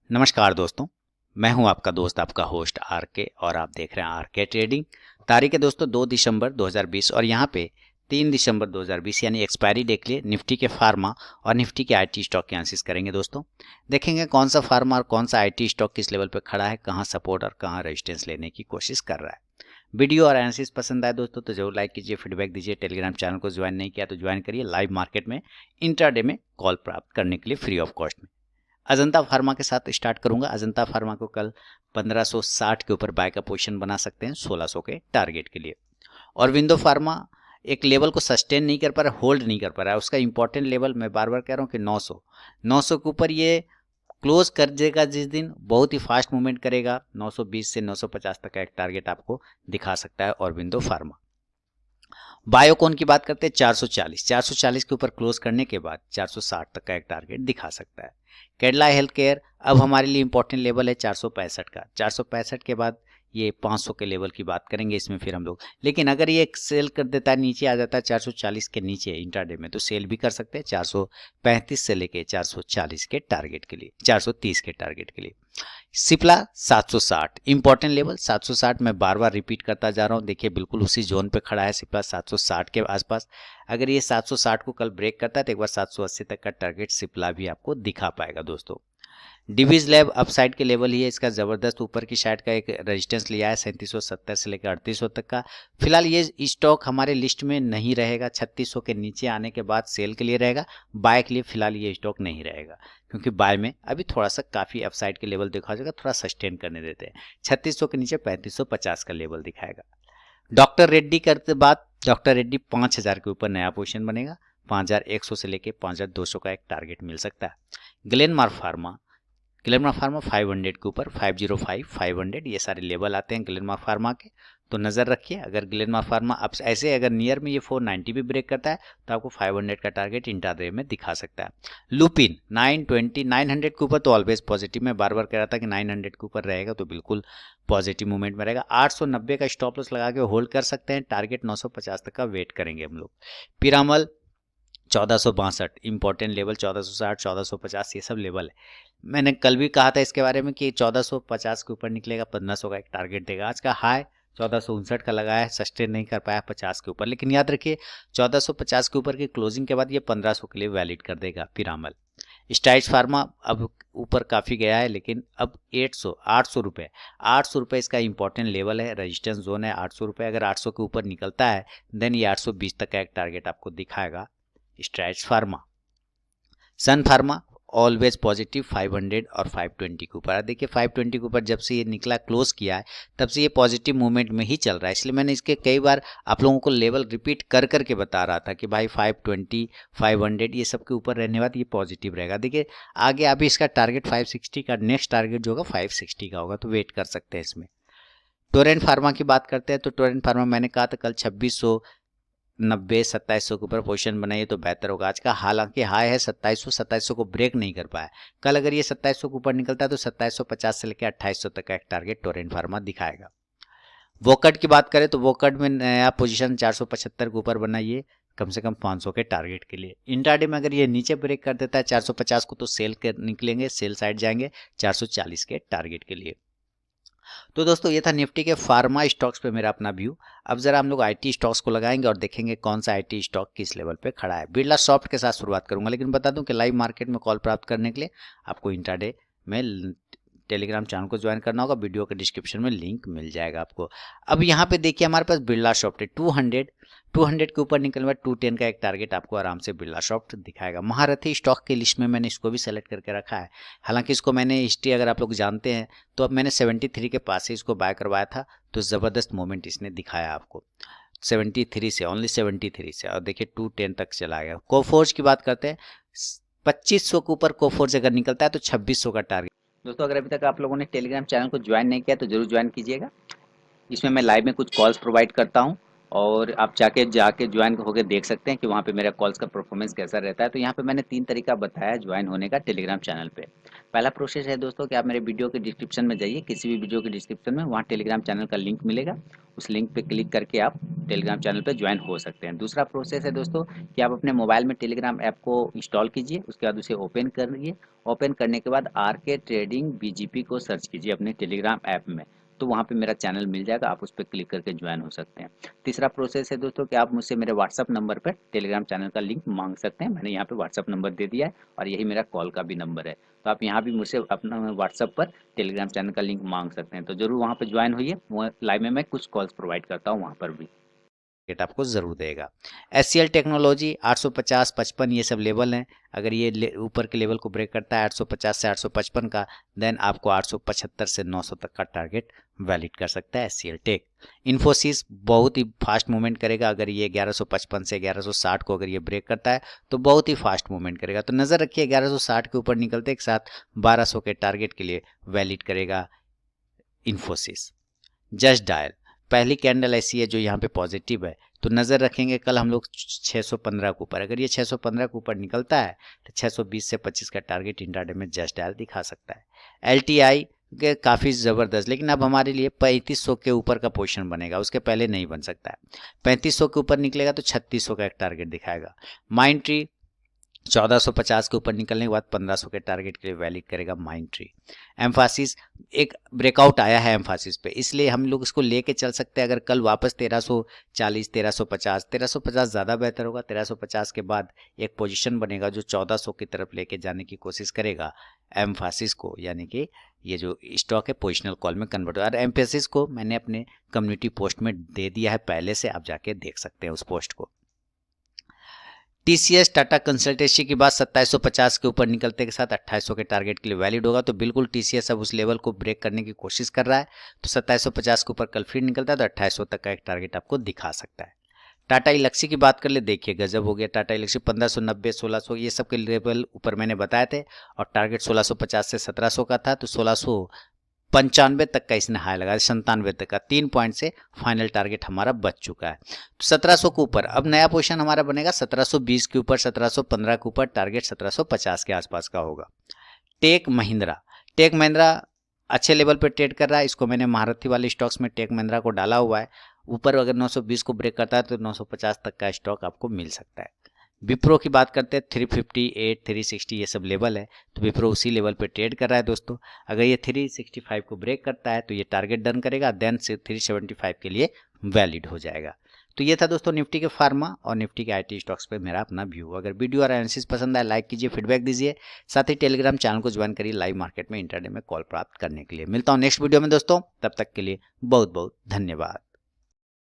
नमस्कार दोस्तों, मैं हूं आपका दोस्त आपका होस्ट आर के और आप देख रहे हैं आर के ट्रेडिंग। तारीख है दोस्तों 2 दिसंबर 2020 और यहां पे 3 दिसंबर 2020 यानी एक्सपायरी डे के लिए निफ्टी के फार्मा और निफ्टी के आईटी स्टॉक के एनालिसिस करेंगे। दोस्तों देखेंगे कौन सा फार्मा और कौन सा आईटी स्टॉक किस लेवल पे खड़ा है, कहां सपोर्ट और कहां रेजिस्टेंस लेने की कोशिश कर रहा है। वीडियो और एनालिसिस पसंद आए दोस्तों तो जरूर लाइक कीजिए, फीडबैक दीजिए। टेलीग्राम चैनल को ज्वाइन नहीं किया तो ज्वाइन करिए। लाइव मार्केट में इंट्राडे में कॉल प्राप्त करने के लिए फ्री ऑफ कॉस्ट में। अजंता फार्मा के साथ स्टार्ट करूंगा। अजंता फार्मा को कल 1560 के ऊपर बाय का पोजीशन बना सकते हैं 1600 के टारगेट के लिए। और विंडो फार्मा एक लेवल को सस्टेन नहीं कर पा रहा, होल्ड नहीं कर पा रहा है। उसका इंपॉर्टेंट लेवल मैं बार बार कह रहा हूं कि 900 के ऊपर ये क्लोज कर देगा जिस दिन, बहुत ही फास्ट मूवमेंट करेगा। 920 से 950 तक का एक टारगेट आपको दिखा सकता है। और विंडो फार्मा बायोकॉन की बात करते हैं 440 के ऊपर क्लोज करने के बाद 460 तक का एक टारगेट दिखा सकता है। कैडला हेल्थ केयर अब हमारे लिए इंपॉर्टेंट लेवल है 465 का। 465 के बाद ये 500 के लेवल की बात करेंगे इसमें फिर हम लोग। लेकिन अगर ये सेल कर देता है, नीचे आ जाता है 440 के नीचे इंट्राडे में, तो सेल भी कर सकते हैं 435 से लेके 440 के टारगेट के लिए, 430 के टारगेट के लिए। सिप्ला 760 इंपॉर्टेंट लेवल 760 मैं बार बार रिपीट करता जा रहा हूं। देखिए बिल्कुल उसी जोन पे खड़ा है सिप्ला 760 के आसपास। अगर ये 760 को कल ब्रेक करता है तो एक बार 780 तक का टारगेट सिप्ला भी आपको दिखा पाएगा। दोस्तों डिवीज लैब अपसाइड के लेवल ही है, इसका जबरदस्त ऊपर की साइड का एक रेजिस्टेंस लिया है 3770 से लेकर 3800 तक का। फिलहाल ये स्टॉक हमारे लिस्ट में नहीं रहेगा। 3600 के नीचे आने के बाद सेल के लिए रहेगा, बाय के लिए फिलहाल ये स्टॉक नहीं रहेगा, क्योंकि बाय में अभी थोड़ा सा काफी अपसाइड के लेवल दिखा जाएगा, थोड़ा सस्टेन करने देते हैं। 3600 के नीचे 3550 का लेवल दिखाएगा। डॉक्टर रेड्डी करते बाद डॉक्टर रेड्डी 5000 के ऊपर नया पोजीशन बनेगा। 5100 से लेके 5200 का एक टारगेट मिल सकता है। ग्लेनमार्क फार्मा 500 के ऊपर 505 500 ये सारे लेवल आते हैं ग्लेनमार्क फार्मा के, तो नजर रखिए। अगर ग्लेनमार्क फार्मा अब ऐसे अगर नियर में ये 490 भी ब्रेक करता है तो आपको 500 का टारगेट इंट्राडे में दिखा सकता है। लुपिन 920 900 के ऊपर तो ऑलवेज पॉजिटिव, में बार बार कह रहा था कि 900 के ऊपर रहेगा तो बिल्कुल पॉजिटिव मूवमेंट में रहेगा। 890 का स्टॉप लॉस लगा के होल्ड कर सकते हैं। टारगेट 950 तक का वेट करेंगे हम लोग। पिरामल 1462 इंपॉर्टेंट लेवल, 1460 1450 ये सब लेवल है। मैंने कल भी कहा था इसके बारे में कि 1450 के ऊपर निकलेगा 1500 का एक टारगेट देगा। आज का हाई 1459 का लगाया है, सस्टेन नहीं कर पाया 50 के ऊपर, लेकिन याद रखिए 1450 के ऊपर की क्लोजिंग के बाद ये 1500 के लिए वैलिड कर देगा पिरामल। स्टाइल्स फार्मा अब ऊपर काफी गया है, लेकिन अब 800 रुपए इसका इंपॉर्टेंट लेवल है, रेजिस्टेंस जोन है 800 रुपए। अगर 800 के ऊपर निकलता है देन ये 820 तक का एक टारगेट आपको दिखाएगा। स्ट्राइड्स फार्मा, सन फार्मा ऑलवेज पॉजिटिव 500 और 520 के ऊपर। देखिए 520 के ऊपर जब से ये निकला क्लोज किया है तब से ये पॉजिटिव मूवमेंट में ही चल रहा है, इसलिए मैंने इसके कई बार आप लोगों को लेवल रिपीट कर करके बता रहा था कि भाई 520 500 ये सब के ऊपर रहने बाद ये पॉजिटिव रहेगा। देखिए आगे अभी इसका टारगेट 560 का, नेक्स्ट टारगेट जो होगा 560 का होगा, तो वेट कर सकते हैं इसमें। टोरेंट फार्मा की बात करते हैं तो टोरेंट फार्मा मैंने कहा था कल 2690 2700 के ऊपर पोजीशन बनाइए तो बेहतर होगा। आज का हालांकि हाई है 2700 को ब्रेक नहीं कर पाया। कल अगर ये 2700 के ऊपर निकलता है तो 2750 से लेकर 2800 तक का एक टारगेट टोरेंट फार्मा दिखाएगा। वोकट की बात करें तो वोकट में नया पोजीशन 475 के ऊपर बनाइए कम से कम 500 के टारगेट के लिए। इंट्राडे में अगर ये नीचे ब्रेक कर देता है 450 को तो सेल कर निकलेंगे, सेल साइड जाएंगे 440 के टारगेट के लिए। तो दोस्तों ये था निफ्टी के फार्मा स्टॉक्स पे मेरा अपना व्यू। अब जरा हम लोग आईटी स्टॉक्स को लगाएंगे और देखेंगे कौन सा आईटी स्टॉक किस लेवल पे खड़ा है। बिरला सॉफ्ट के साथ शुरुआत करूंगा, लेकिन बता दूं कि लाइव मार्केट में कॉल प्राप्त करने के लिए आपको इंट्राडे में टेलीग्राम चैनल को ज्वाइन करना होगा। वीडियो के डिस्क्रिप्शन में लिंक मिल जाएगा आपको। अब यहाँ पे देखिए हमारे पास बिरला सॉफ्ट है 200 के ऊपर निकलने बाद 210 का एक टारगेट आपको आराम से बिरला सॉफ्ट दिखाएगा। महारथी स्टॉक की लिस्ट में मैंने इसको भी सेलेक्ट करके रखा है। हालांकि इसको मैंने हिस्ट्री अगर आप लोग जानते हैं तो अब मैंने 73 के पास से इसको बाय करवाया था, तो ज़बरदस्त मोमेंट इसने दिखाया आपको 73 से, ओनली 73 से, और देखिए 210 तक चला गया। कोफोर्ज की बात करते हैं 2500 के ऊपर कोफोर्ज अगर निकलता है तो 2600 का टारगेट। दोस्तों अगर अभी तक आप लोगों ने टेलीग्राम चैनल को ज्वाइन नहीं किया तो जरूर ज्वाइन कीजिएगा। इसमें मैं लाइव में कुछ कॉल्स प्रोवाइड करता हूं और आप जाके ज्वाइन होकर देख सकते हैं कि वहाँ पे मेरा कॉल्स का परफॉर्मेंस कैसा रहता है। तो यहाँ पे मैंने 3 तरीका बताया ज्वाइन होने का टेलीग्राम चैनल पे। पहला प्रोसेस है दोस्तों कि आप मेरे वीडियो के डिस्क्रिप्शन में जाइए, किसी भी वीडियो के डिस्क्रिप्शन में वहाँ टेलीग्राम चैनल का लिंक मिलेगा, उस लिंक पे क्लिक करके आप टेलीग्राम चैनल पे ज्वाइन हो सकते हैं। दूसरा प्रोसेस है दोस्तों कि आप अपने मोबाइल में टेलीग्राम ऐप को इंस्टॉल कीजिए, उसके बाद उसे ओपन करिए। ओपन करने के बाद आरके ट्रेडिंग बीजीपी को सर्च कीजिए अपने टेलीग्राम ऐप में, तो वहाँ पे मेरा चैनल मिल जाएगा, आप उस पर क्लिक करके ज्वाइन हो सकते हैं। तीसरा प्रोसेस है दोस्तों कि आप मुझसे मेरे व्हाट्सअप नंबर पर टेलीग्राम चैनल का लिंक मांग सकते हैं, मैंने यहाँ पे व्हाट्सअप नंबर दे दिया है और यही मेरा कॉल का भी नंबर है। तो आप यहाँ भी मुझसे अपना व्हाट्सअप पर टेलीग्राम चैनल का लिंक मांग सकते हैं, तो ज़रूर वहाँ पर ज्वाइन होइए, वो लाइव में मैं कुछ कॉल्स प्रोवाइड करता हूँ वहाँ पर भी। आपको ज़रूर देगा। SCL टेक्नोलॉजी 850, 55 ये सब लेवल हैं। अगर ये ऊपर के लेवल को ब्रेक करता है 850 से 855 का, देन आपको 875 से 900 तक का टारगेट वैलिड कर सकता है SCL टेक। इन्फोसिस बहुत ही फास्ट मूवमेंट करेगा, अगर ये 1155 से 1160 को अगर ये ब्रेक करता है तो बहुत ही फास्ट मूवमेंट करेगा, तो नज़र रखिए 1160 के ऊपर निकलते एक साथ 1200 के टारगेट के लिए वैलिड करेगा इन्फोसिस। जस्ट डायल पहली कैंडल ऐसी है जो यहाँ पे पॉजिटिव है, तो नज़र रखेंगे कल हम लोग 615 के ऊपर, अगर ये 615 के ऊपर निकलता है तो 620 से 25 का टारगेट इंट्राडे में जस्ट डायल दिखा सकता है। LTI के काफ़ी ज़बरदस्त, लेकिन अब हमारे लिए 3500 के ऊपर का पोजीशन बनेगा, उसके पहले नहीं बन सकता है। 3500 के ऊपर निकलेगा तो 3600 का एक टारगेट दिखाएगा। माइंड ट्री 1450 के ऊपर निकलने के बाद 1500 के टारगेट के लिए वैलिड करेगा माइंड ट्री। एम्फासिस एक ब्रेकआउट आया है एम्फासिस पे, इसलिए हम लोग इसको लेके चल सकते हैं। अगर कल वापस 1340, 1350 ज़्यादा बेहतर होगा। 1350 के बाद एक पोजीशन बनेगा जो 1400 की तरफ लेके जाने की कोशिश करेगा एम्फासिस को, यानी कि ये जो स्टॉक है पोजिशनल कॉल में कन्वर्ट। और एम्फासिस को मैंने अपने कम्युनिटी पोस्ट में दे दिया है पहले से, आप जाके देख सकते हैं उस पोस्ट को। TCS टाटा कंसल्टेंसी की बात 2750 के ऊपर निकलते के साथ 2800 के टारगेट के लिए वैलिड होगा, तो बिल्कुल TCS अब उस लेवल को ब्रेक करने की कोशिश कर रहा है, तो 2750 के ऊपर कल फिर निकलता है तो 2800 तक का एक टारगेट आपको दिखा सकता है। टाटा इलेक्सी की बात कर ले, देखिए गजब हो गया। टाटा इलेक्सी 1590, 1600 ये सब के लेवल ऊपर मैंने बताए थे, और टारगेट 1650 से 1700 का था, तो 1695 तक का इसने हाई लगाया, 97 तक का 3 पॉइंट से फाइनल टारगेट हमारा बच चुका है। तो 1700 के ऊपर अब नया पोजीशन हमारा बनेगा 1720 के ऊपर, 1715 के ऊपर, टारगेट 1750 के आसपास का होगा। टेक महिंद्रा अच्छे लेवल पे ट्रेड कर रहा है, इसको मैंने महारथी वाले स्टॉक्स में टेक महिंद्रा को डाला हुआ है। ऊपर अगर 920 को ब्रेक करता है तो 950 तक का स्टॉक आपको मिल सकता है। विप्रो की बात करते हैं, 358, 360 ये सब लेवल है, तो विप्रो उसी लेवल पे ट्रेड कर रहा है दोस्तों। अगर ये 365 को ब्रेक करता है तो ये टारगेट डन करेगा, देन से 375 के लिए वैलिड हो जाएगा। तो ये था दोस्तों निफ्टी के फार्मा और निफ्टी के IT स्टॉक्स पे मेरा अपना व्यू। अगर वीडियो और एनालिसिस पसंद आए लाइक कीजिए, फीडबैक दीजिए, साथ ही टेलीग्राम चैनल को ज्वाइन करिए लाइव मार्केट में इंट्राडे में कॉल प्राप्त करने के लिए। मिलता हूँ नेक्स्ट वीडियो में दोस्तों, तब तक के लिए बहुत बहुत धन्यवाद।